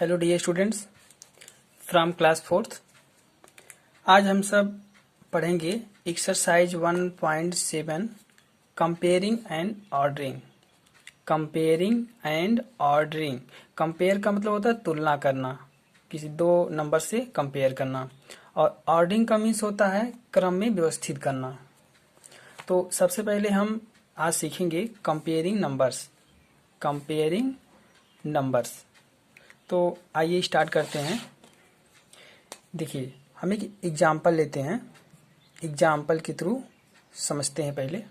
Hello dear students from class fourth. आज हम सब पढ़ेंगे exercise 1.7 comparing and ordering. Comparing and ordering, compare का मतलब होता है तुलना करना, किसी दो नंबर से कंपेयर करना, और ऑर्डरिंग का मीन्स होता है क्रम में व्यवस्थित करना। तो सबसे पहले हम आज सीखेंगे कंपेयरिंग नंबर्स। कंपेयरिंग नंबर्स, तो आइए स्टार्ट करते हैं। देखिए, हम एक एग्जाम्पल लेते हैं, एग्जाम्पल के थ्रू समझते हैं। पहले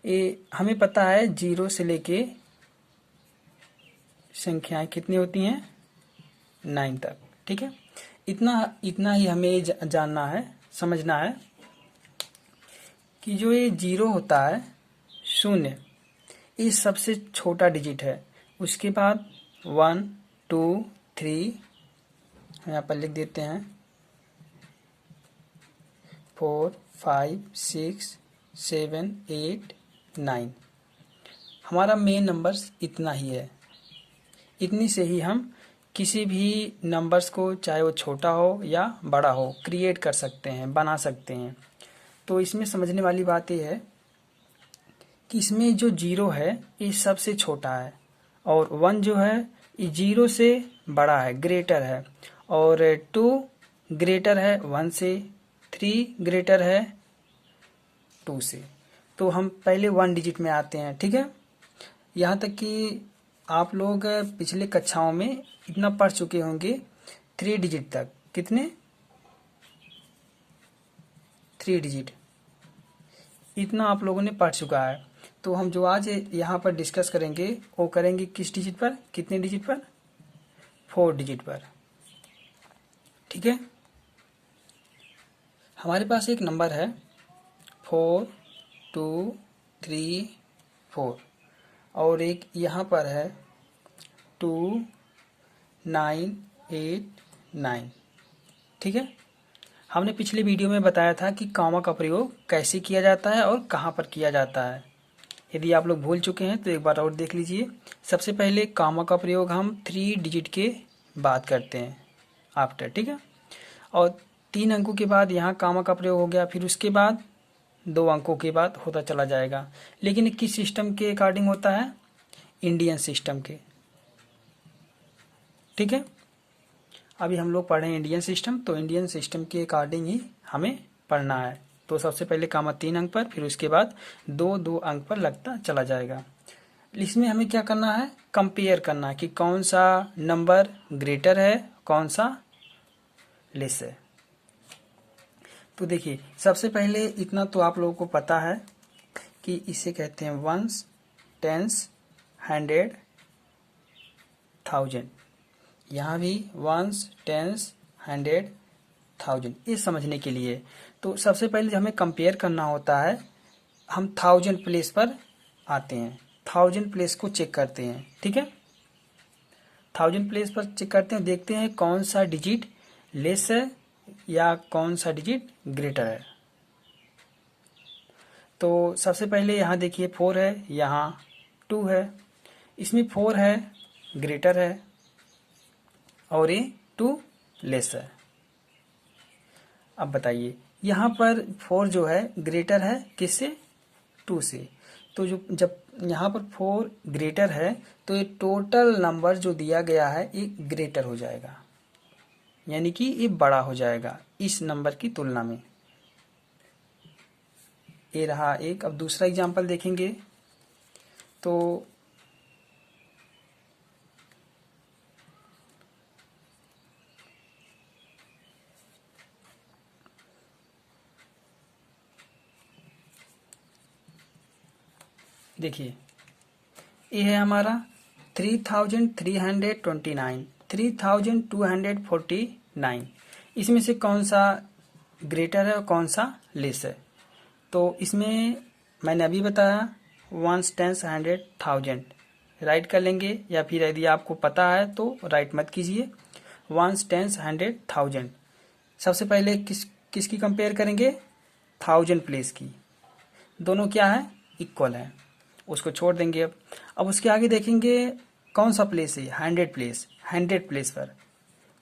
ये हमें पता है 0 से लेके संख्याएं कितनी होती हैं 9 तक, ठीक है। इतना इतना ही हमें जानना है, समझना है कि जो ये 0 होता है, शून्य, ये सबसे छोटा डिजिट है। उसके बाद 1 2 3 हम यहाँ पर लिख देते हैं, 4 5 6 7 8 9। हमारा मेन नंबर्स इतना ही है। इतनी से ही हम किसी भी नंबर्स को, चाहे वो छोटा हो या बड़ा हो, क्रिएट कर सकते हैं, बना सकते हैं। तो इसमें समझने वाली बात यह है कि इसमें जो 0 है ये सबसे छोटा है, और 1 जो है ये 0 से बड़ा है, ग्रेटर है, और 2 ग्रेटर है 1 से, 3 ग्रेटर है 2 से। तो हम पहले 1 डिजिट में आते हैं, ठीक है। यहाँ तक कि आप लोग पिछले कक्षाओं में इतना पढ़ चुके होंगे 3 डिजिट तक। कितने? 3 डिजिट, इतना आप लोगों ने पढ़ चुका है। तो हम जो आज यहाँ पर डिस्कस करेंगे वो करेंगे किस डिजिट पर, कितने डिजिट पर? 4 डिजिट पर, ठीक है। हमारे पास एक नंबर है 4 2 3 4, और एक यहाँ पर है 2 9 8 9, ठीक है। हमने पिछले वीडियो में बताया था कि कॉमा का प्रयोग कैसे किया जाता है और कहाँ पर किया जाता है। यदि आप लोग भूल चुके हैं तो एक बार और देख लीजिए। सबसे पहले कॉमा का प्रयोग हम 3 डिजिट के बाद करते हैं, आफ्टर, ठीक है। और 3 अंकों के बाद यहाँ कॉमा का प्रयोग हो गया, फिर उसके बाद 2 अंकों के बाद होता चला जाएगा। लेकिन किस सिस्टम के अकॉर्डिंग होता है? इंडियन सिस्टम के, ठीक है। अभी हम लोग पढ़ रहे हैं इंडियन सिस्टम, तो इंडियन सिस्टम के अकॉर्डिंग ही हमें पढ़ना है। तो सबसे पहले कॉमा 3 अंक पर, फिर उसके बाद 2 अंक पर लगता चला जाएगा। इसमें हमें क्या करना है? कंपेयर करना कि कौन सा नंबर ग्रेटर है, कौन सा लेस है। तो देखिए, सबसे पहले इतना तो आप लोगों को पता है कि इसे कहते हैं वंस, टेंस, हंड्रेड, थाउजेंड। यहाँ भी वंस, टेंस, हंड्रेड, थाउजेंड, ये समझने के लिए। तो सबसे पहले हमें कंपेयर करना होता है, हम 1000 प्लेस पर आते हैं, 1000 प्लेस को चेक करते हैं, ठीक है। 1000 प्लेस पर चेक करते हैं, देखते हैं कौन सा डिजिट लेस है या कौन सा डिजिट ग्रेटर है। तो सबसे पहले यहाँ देखिए 4 है, यहाँ 2 है। इसमें 4 है, ग्रेटर है, और ये 2 लेस है। अब बताइए, यहाँ पर 4 जो है ग्रेटर है किससे? 2 से। तो जब यहाँ पर 4 ग्रेटर है तो ये टोटल नंबर जो दिया गया है ये ग्रेटर हो जाएगा, यानी कि ये बड़ा हो जाएगा इस नंबर की तुलना में। ये रहा एक। अब दूसरा एग्जांपल देखेंगे तो देखिए, ये है हमारा 3329, 3249। इसमें से कौन सा ग्रेटर है और कौन सा लेस है? तो इसमें मैंने अभी बताया ones, tens, hundred, thousand write कर लेंगे, या फिर यदि आपको पता है तो राइट मत कीजिए। Ones, tens, hundred, thousand. सबसे पहले किसकी कंपेयर करेंगे? 1000 प्लेस की। दोनों क्या है? इक्वल है, उसको छोड़ देंगे। अब उसके आगे देखेंगे कौन सा प्लेस है, 100 प्लेस पर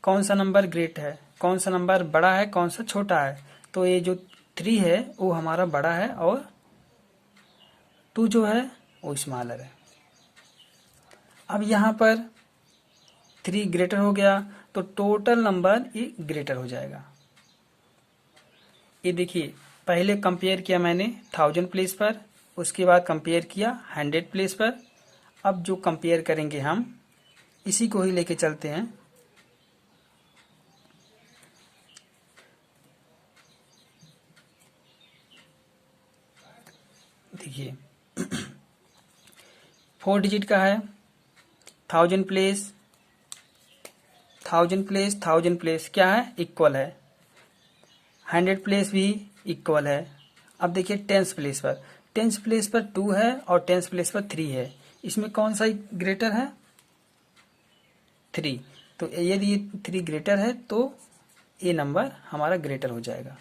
कौन सा नंबर ग्रेट है, कौन सा नंबर बड़ा है, कौन सा छोटा है। तो ये जो 3 है वो हमारा बड़ा है और 2 जो है वो स्मॉलर है। अब यहाँ पर 3 ग्रेटर हो गया तो टोटल नंबर ये ग्रेटर हो जाएगा। ये देखिए पहले कंपेयर किया मैंने 1000 प्लेस पर, उसके बाद कंपेयर किया 100 प्लेस पर। अब जो कंपेयर करेंगे हम इसी को ही लेके चलते हैं। देखिए 4 डिजिट का है, 1000 प्लेस 1000 प्लेस क्या है, इक्वल है। 100 प्लेस भी इक्वल है। अब देखिए 10th प्लेस पर 2 है और 10th प्लेस पर 3 है। इसमें कौन सा ग्रेटर है, 3। तो यदि ये 3 ग्रेटर है तो ये नंबर हमारा ग्रेटर हो जाएगा।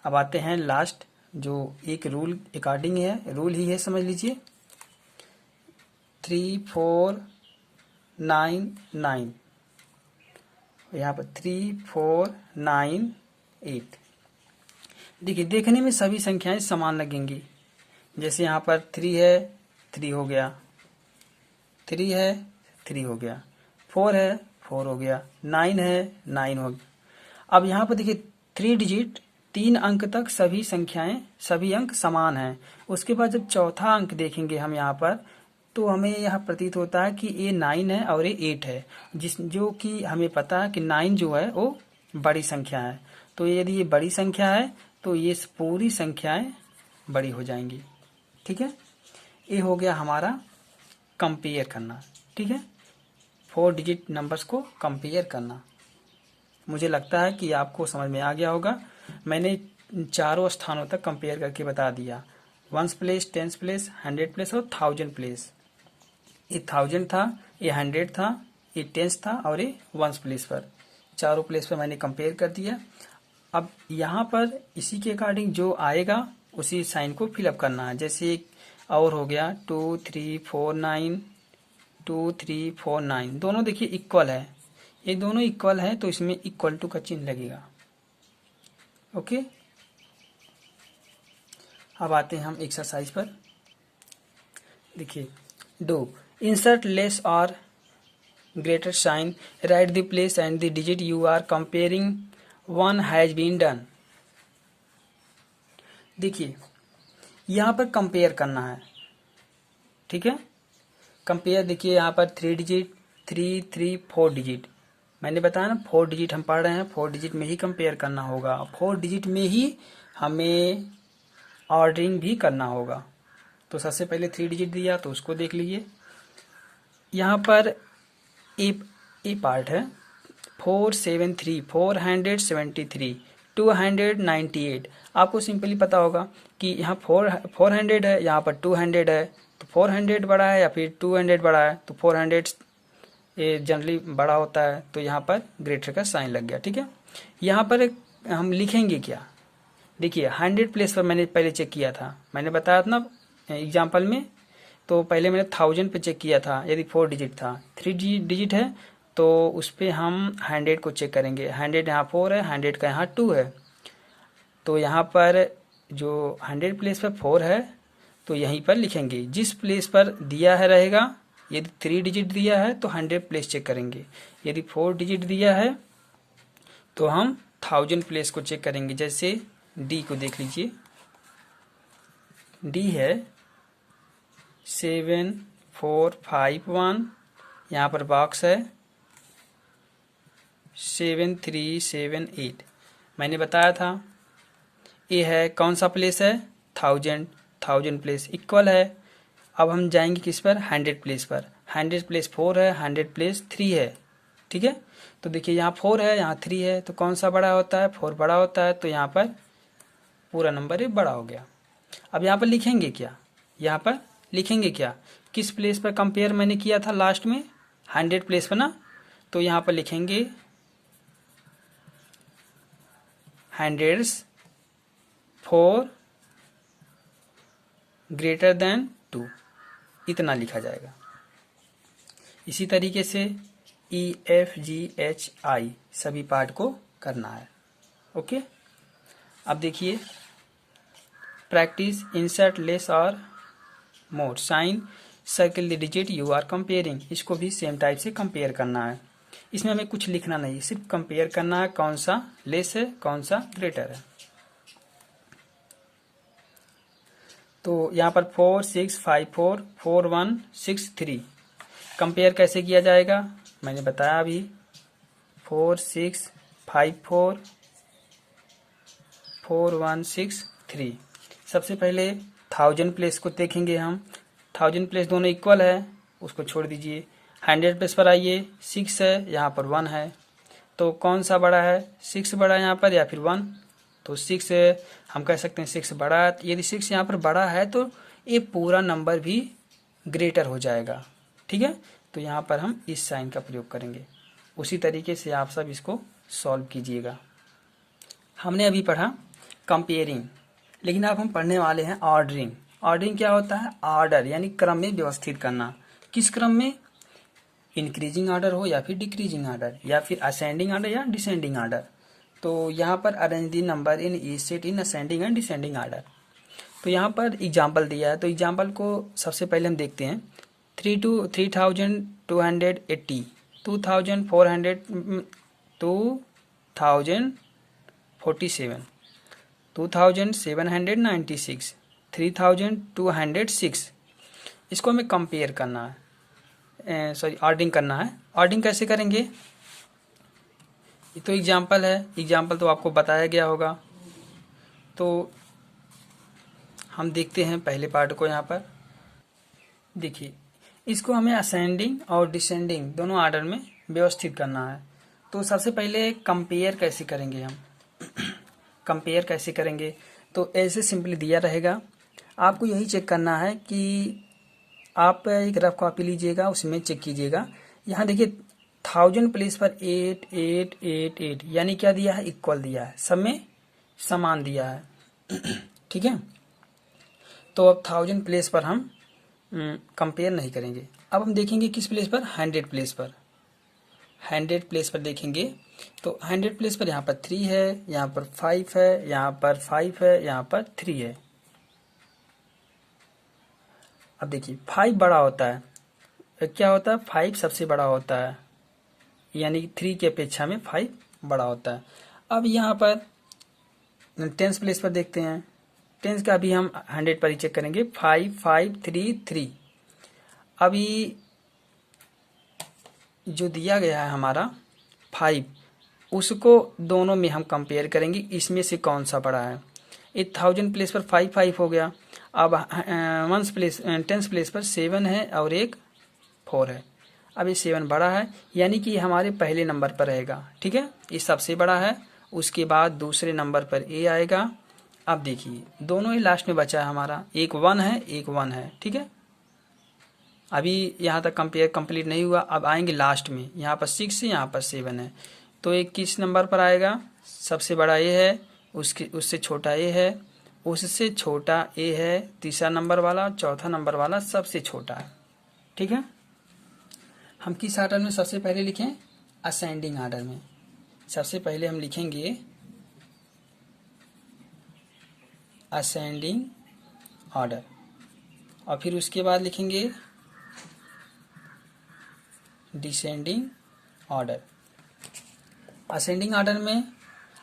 अब आते हैं लास्ट, जो एक रूल अकॉर्डिंग है, रूल ही है समझ लीजिए। 3 4 9 9, यहाँ पर 3 4 9 8। देखिए देखने में सभी संख्याएं समान लगेंगी। जैसे यहाँ पर 3 है 3 हो गया, 3 है 3 हो गया, 4 है 4 हो गया, 9 है 9 हो गया। अब यहाँ पर देखिए 3 डिजिट 3 अंक तक सभी संख्याएं सभी अंक समान हैं। उसके बाद जब चौथा अंक देखेंगे हम यहाँ पर, तो हमें यह प्रतीत होता है कि ये 9 है और ये 8 है, जो कि हमें पता है कि 9 जो है वो बड़ी संख्या है। तो यदि ये बड़ी संख्या है तो ये पूरी संख्याएं बड़ी हो जाएंगी। ठीक है, ये हो गया हमारा कंपेयर करना। ठीक है, 4 डिजिट नंबर्स को कंपेयर करना। मुझे लगता है कि आपको समझ में आ गया होगा। मैंने चारों स्थानों तक कंपेयर करके बता दिया, 1th place, 10th place, 100 place और 1000 प्लेस। ये 1000 था, ये 100 था, ये 10th था और ये 1st प्लेस पर, चारों प्लेस पर मैंने कंपेयर कर दिया। अब यहाँ पर इसी के अकॉर्डिंग जो आएगा उसी साइन को फिलअप करना है। जैसे एक और हो गया 2 3 4 9, 2 3 4 9, दोनों देखिए इक्वल है। ये दोनों इक्वल है तो इसमें इक्वल टू का चिन्ह लगेगा। ओके, अब आते हैं हम एक्सरसाइज पर। देखिए, डू इंसर्ट लेस और greater sign, write the place and the digit you are comparing one has been done. देखिए यहाँ पर कंपेयर करना है। ठीक है, कंपेयर देखिए यहाँ पर 3 डिजिट 3 3 4 डिजिट, मैंने बताया ना 4 डिजिट हम पढ़ रहे हैं, 4 डिजिट में ही कंपेयर करना होगा। 4 डिजिट में ही हमें ऑर्डरिंग भी करना होगा। तो सबसे पहले 3 डिजिट दिया तो उसको देख लीजिए। यहाँ पर ए पार्ट है 473 473 298। आपको सिंपली पता होगा कि यहाँ 400 है, यहाँ पर 200 है, तो 400 बड़ा है या फिर 200 बड़ा है, तो 400 ये जनरली बड़ा होता है, तो यहाँ पर ग्रेटर का साइन लग गया। ठीक है, यहाँ पर हम लिखेंगे क्या, देखिए 100 प्लेस पर मैंने पहले चेक किया था, मैंने बताया था ना एग्जाम्पल में। तो पहले मैंने 1000 पे चेक किया था, यदि 4 डिजिट था, 3 डिजिट है तो उस पर हम 100 को चेक करेंगे। 100 यहाँ 4 है, 100 का यहाँ 2 है, तो यहाँ पर जो 100 प्लेस पर 4 है तो यहीं पर लिखेंगे। जिस प्लेस पर दिया है रहेगा, यदि 3 डिजिट दिया है तो 100 प्लेस चेक करेंगे, यदि 4 डिजिट दिया है तो हम 1000 प्लेस को चेक करेंगे। जैसे डी को देख लीजिए, डी है 7 4 5 1, यहाँ पर बॉक्स है 7 3 7 8, मैंने बताया था। ए है कौन सा प्लेस है, 1000 प्लेस इक्वल है। अब हम जाएंगे किस पर, 100 प्लेस पर। 100 प्लेस 4 है, 100 प्लेस 3 है। ठीक है, तो देखिए यहाँ 4 है, यहाँ 3 है, तो कौन सा बड़ा होता है, 4 बड़ा होता है, तो यहाँ पर पूरा नंबर ये बड़ा हो गया। अब यहाँ पर लिखेंगे क्या, यहाँ पर लिखेंगे क्या, किस प्लेस पर कंपेयर मैंने किया था लास्ट में, 100 प्लेस पर ना, तो यहाँ पर लिखेंगे 100s 4 ग्रेटर देन 2, इतना लिखा जाएगा। इसी तरीके से EFGHI सभी पार्ट को करना है। ओके, अब देखिए प्रैक्टिस इंसर्ट लेस और more sign circle the digit you are comparing. इसको भी सेम टाइप से कंपेयर करना है। इसमें हमें कुछ लिखना नहीं, सिर्फ कंपेयर करना है कौन सा लेस है कौन सा ग्रेटर है। तो यहाँ पर 4 6 5 4 4 1 6 3 कंपेयर कैसे किया जाएगा मैंने बताया अभी। 4 6 5 4 4 1 6 3। सबसे पहले 1000 प्लेस को देखेंगे हम। 1000 प्लेस दोनों इक्वल है, उसको छोड़ दीजिए। 100 प्लेस पर आइए, 6 है, यहाँ पर 1 है, तो कौन सा बड़ा है? 6 बड़ा है यहाँ पर या फिर 1? तो 6 हम कह सकते हैं 6 बड़ा है। यदि 6 यहाँ पर बड़ा है तो ये पूरा नंबर भी ग्रेटर हो जाएगा। ठीक है, तो यहाँ पर हम इस साइन का प्रयोग करेंगे। उसी तरीके से आप सब इसको सॉल्व कीजिएगा। हमने अभी पढ़ा कंपेयरिंग, लेकिन अब हम पढ़ने वाले हैं ऑर्डरिंग। ऑर्डरिंग क्या होता है? ऑर्डर यानी क्रम में व्यवस्थित करना। किस क्रम में? इंक्रीजिंग ऑर्डर हो या फिर डिक्रीजिंग ऑर्डर, या फिर असेंडिंग ऑर्डर या डिसेंडिंग ऑर्डर। तो यहाँ पर arrange the number in E set in ascending and descending order. तो यहाँ पर एग्जाम्पल दिया है, तो एग्जाम्पल को सबसे पहले हम देखते हैं। 3280 2400 2047 2796 3206। इसको हमें कंपेयर करना है, ऑर्डरिंग करना है। ऑर्डरिंग कैसे करेंगे? ये तो एग्जाम्पल है, एग्जाम्पल तो आपको बताया गया होगा। तो हम देखते हैं पहले पार्ट को। यहाँ पर देखिए, इसको हमें असेंडिंग और डिसेंडिंग दोनों ऑर्डर में व्यवस्थित करना है। तो सबसे पहले कंपेयर कैसे करेंगे हम? कंपेयर कैसे करेंगे? तो ऐसे सिंपली दिया रहेगा, आपको यही चेक करना है कि आप एक रफ कॉपी लीजिएगा, उसमें चेक कीजिएगा। यहाँ देखिए 1000 प्लेस पर 8 8 8 8 यानी क्या दिया है? इक्वल दिया है, सब में समान दिया है। ठीक है, तो अब 1000 प्लेस पर हम कंपेयर नहीं करेंगे। अब हम देखेंगे किस प्लेस पर? 100 प्लेस पर। 100 प्लेस पर देखेंगे तो 100 प्लेस पर यहाँ पर 3 है, यहाँ पर 5 है, यहाँ पर 5 है, यहाँ पर 3 है। अब देखिए 5 बड़ा होता है, क्या होता है? 5 सबसे बड़ा होता है, यानी 3 की अपेक्षा में 5 बड़ा होता है। अब यहाँ पर 10 प्लेस पर देखते हैं। 10 का भी हम 100 पर ही चेक करेंगे। 5 5 3 3। अभी जो दिया गया है हमारा 5, उसको दोनों में हम कंपेयर करेंगे, इसमें से कौन सा बड़ा है। 1000 प्लेस पर 5 5 हो गया। अब 10 प्लेस पर 7 है और एक 4 है। अब ये 7 बड़ा है, यानी कि हमारे पहले नंबर पर रहेगा। ठीक है, ये सबसे बड़ा है। उसके बाद दूसरे नंबर पर ए आएगा। अब देखिए दोनों ही लास्ट में बचा है हमारा, एक 1 है एक 1 है। ठीक है, अभी यहाँ तक कंपेयर कंप्लीट नहीं हुआ। अब आएंगे लास्ट में, यहाँ पर 6 है, यहाँ पर 7 है। तो एक किस नंबर पर आएगा? सबसे बड़ा ए है, उससे छोटा ए है, उससे छोटा ए है, तीसरा नंबर वाला, चौथा नंबर वाला सबसे छोटा है। ठीक है, हम किस ऑर्डर में सबसे पहले लिखें? असेंडिंग ऑर्डर में। सबसे पहले हम लिखेंगे असेंडिंग ऑर्डर, और फिर उसके बाद लिखेंगे डिसेंडिंग ऑर्डर। असेंडिंग ऑर्डर में,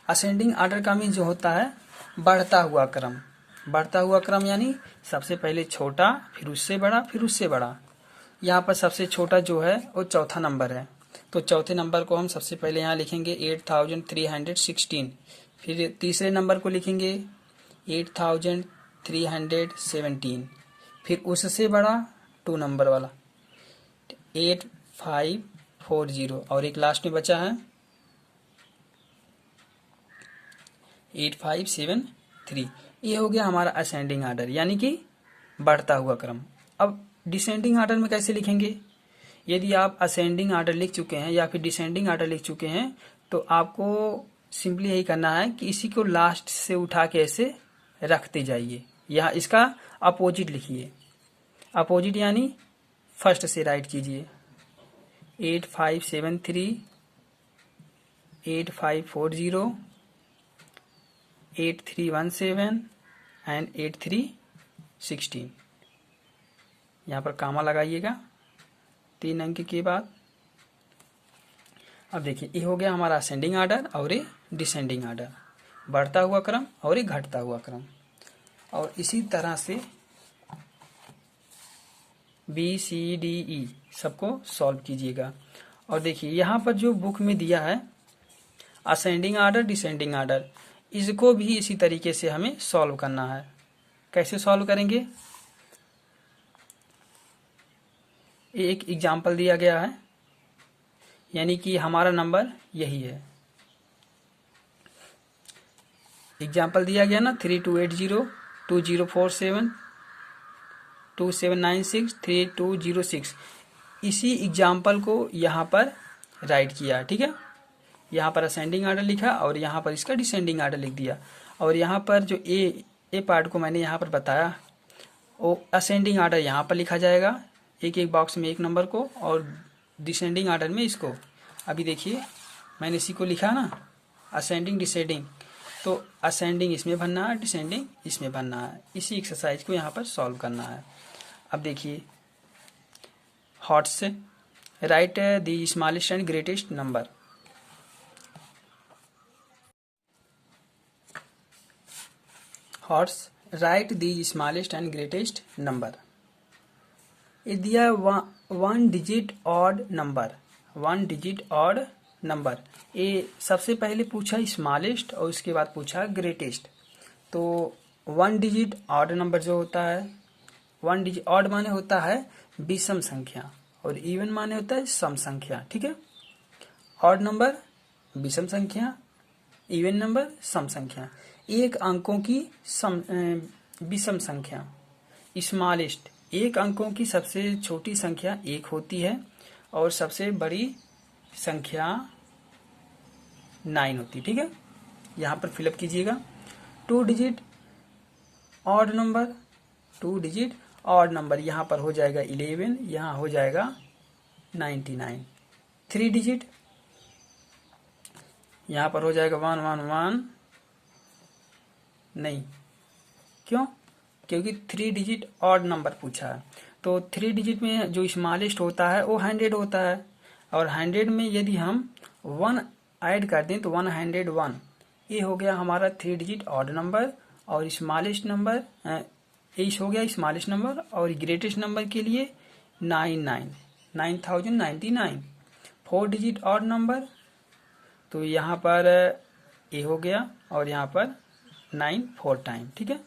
असेंडिंग ऑर्डर का मीन जो होता है बढ़ता हुआ क्रम। बढ़ता हुआ क्रम यानी सबसे पहले छोटा, फिर उससे बड़ा, फिर उससे बड़ा। यहाँ पर सबसे छोटा जो है वो चौथा नंबर है, तो चौथे नंबर को हम सबसे पहले यहाँ लिखेंगे 8316। फिर तीसरे नंबर को लिखेंगे 8317। फिर उससे बड़ा 2 नंबर वाला 8540, और एक लास्ट में बचा है 8573। ये हो गया हमारा असेंडिंग ऑर्डर, यानी कि बढ़ता हुआ क्रम। अब डिसेंडिंग ऑर्डर में कैसे लिखेंगे? यदि आप असेंडिंग ऑर्डर लिख चुके हैं या फिर डिसेंडिंग ऑर्डर लिख चुके हैं, तो आपको सिंपली यही करना है कि इसी को लास्ट से उठा के ऐसे रखते जाइए। यहाँ इसका अपोजिट लिखिए। अपोजिट यानी फर्स्ट से राइट कीजिए। 8573, 8540, 8317 एंड 8316। यहाँ पर कामा लगाइएगा 3 अंक के बाद। अब देखिए ये हो गया हमारा असेंडिंग आर्डर और ये डिसेंडिंग आर्डर, बढ़ता हुआ क्रम और ये घटता हुआ क्रम। और इसी तरह से BCDE सबको सॉल्व कीजिएगा। और देखिए यहाँ पर जो बुक में दिया है असेंडिंग आर्डर डिसेंडिंग आर्डर, इसको भी इसी तरीके से हमें सॉल्व करना है। कैसे सॉल्व करेंगे, एक एग्जाम्पल दिया गया है, यानी कि हमारा नंबर यही है। एग्जाम्पल दिया गया ना 3280, 2047, 2796, 3206। इसी एग्जाम्पल को यहाँ पर राइट किया, ठीक है। यहाँ पर असेंडिंग आर्डर लिखा और यहाँ पर इसका डिसेंडिंग आर्डर लिख दिया। और यहाँ पर जो ए पार्ट को मैंने यहाँ पर बताया वो असेंडिंग आर्डर यहाँ पर लिखा जाएगा, एक एक बॉक्स में एक नंबर को, और डिसेंडिंग आर्डर में इसको। अभी देखिए मैंने इसी को लिखा ना, असेंडिंग डिसेंडिंग, तो असेंडिंग इसमें भरना है, डिसेंडिंग इसमें भरना है। इसी एक्सरसाइज को यहाँ पर सॉल्व करना है। अब देखिए हॉट से right the smallest and greatest number. Hots right the smallest and greatest number. ये दिया 1 digit odd number, 1 digit odd number. ये सबसे पहले पूछा स्मॉलेस्ट और उसके बाद पूछा ग्रेटेस्ट। तो 1 डिजिट ऑड नंबर जो होता है, 1 डिजिट ऑड माने होता है विषम संख्या और इवन माने होता है सम संख्या, ठीक है। ऑड नंबर विषम संख्या, इवन नंबर सम संख्या, एक अंकों की विषम संख्या। स्मॉलेस्ट एक अंकों की सबसे छोटी संख्या 1 होती है और सबसे बड़ी संख्या 9 होती है, ठीक है। यहाँ पर फिलअप कीजिएगा। 2 digit odd number, 2 digit odd number यहाँ पर हो जाएगा 11, यहाँ हो जाएगा 99। 3 डिजिट यहाँ पर हो जाएगा 111, नहीं, क्यों, क्योंकि 3 डिजिट ऑड नंबर पूछा है। तो 3 डिजिट में जो स्मॉलेस्ट होता है वो 100 होता है, और 100 में यदि हम 1 ऐड कर दें तो 101। ये हो गया हमारा 3 डिजिट ऑड नंबर। और स्मॉलेस्ट नंबर ये हो गया स्मॉलेस्ट नंबर, और ग्रेटेस्ट नंबर के लिए 9099। 4 डिजिट ऑड नंबर, तो यहाँ पर ये हो गया और यहाँ पर 9 4 टाइम, ठीक है।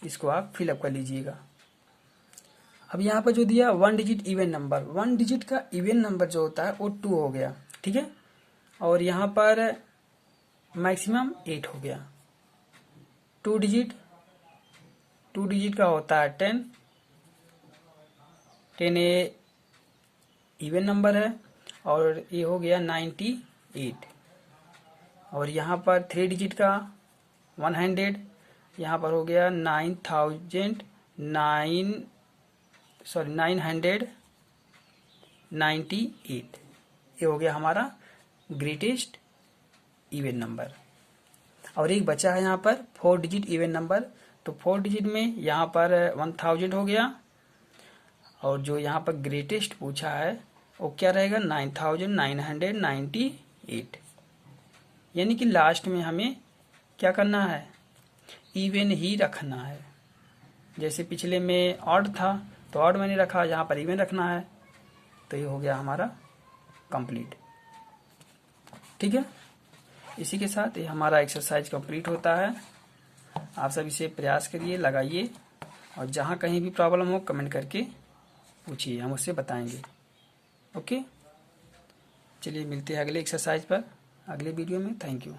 इसको आप फिलअप कर लीजिएगा। अब यहाँ पर जो दिया 1 डिजिट इवन नंबर, 1 डिजिट का इवन नंबर जो होता है वो 2 हो गया, ठीक है। और यहाँ पर मैक्सिमम 8 हो गया। 2 डिजिट का होता है 10 ये इवन नंबर है, और ये हो गया 98। और यहाँ पर 3 डिजिट का 100, यहाँ पर हो गया 998। ये हो गया हमारा ग्रेटेस्ट इवन नंबर। और एक बचा है यहाँ पर 4 डिजिट इवन नंबर, तो 4 डिजिट में यहाँ पर 1000 हो गया, और जो यहाँ पर ग्रेटेस्ट पूछा है वो क्या रहेगा 9998। यानी कि लास्ट में हमें क्या करना है, इवन ही रखना है। जैसे पिछले में ऑड था तो ऑड मैंने रखा, यहाँ पर इवन रखना है, तो ये हो गया हमारा कंप्लीट, ठीक है। इसी के साथ ये हमारा एक्सरसाइज कंप्लीट होता है। आप सब इसे प्रयास करिए, लगाइए, और जहाँ कहीं भी प्रॉब्लम हो कमेंट करके पूछिए, हम उससे बताएंगे। ओके, चलिए मिलते हैं अगले एक्सरसाइज पर अगले वीडियो में। Thank you.